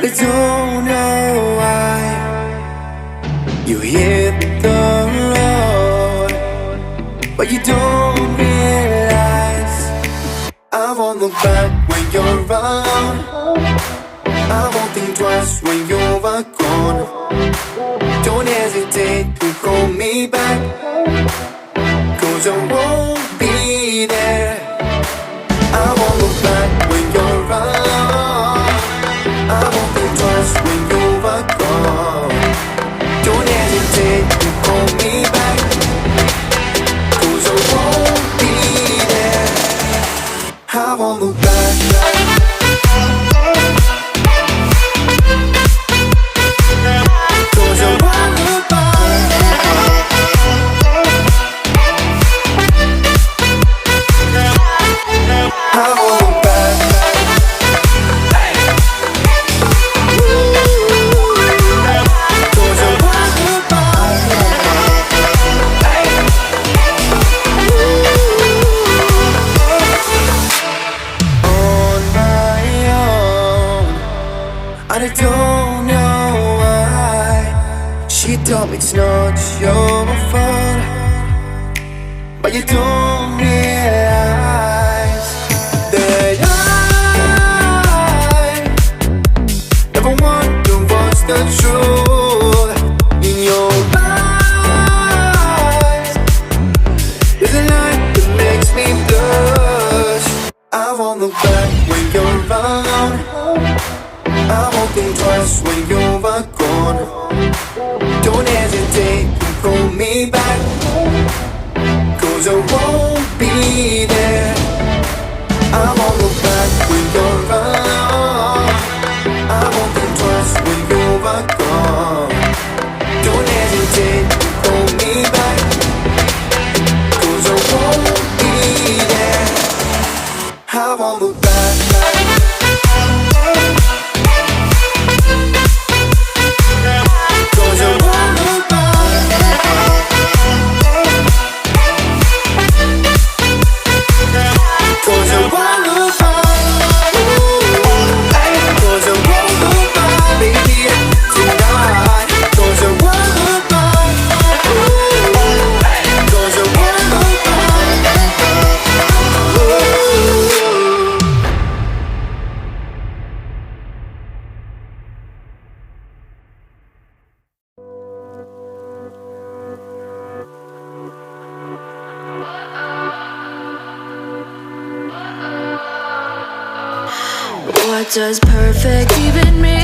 I don't know why you hit the road, but you don't realize I won't look back when you're around. I won't think twice when you're gone. Don't hesitate to call me back, 'cause I won't be there. I won't look back when you're around. I won't think twice when you're gone. Don't hesitate to call me back, 'cause I won't be there. I won't look back. I don't know why she told me it's not your fault, but you don't realize that I never wonder what's the truth in your eyes. There's a light that makes me blush. I won't look back when you're around. I won't think twice when you're gone. Don't hesitate to call me back, 'cause I won't be there. I won't look back when you're around. I won't think twice when you're gone. Don't hesitate to call me back, 'cause I won't be there. I won't look back. What does perfect even mean?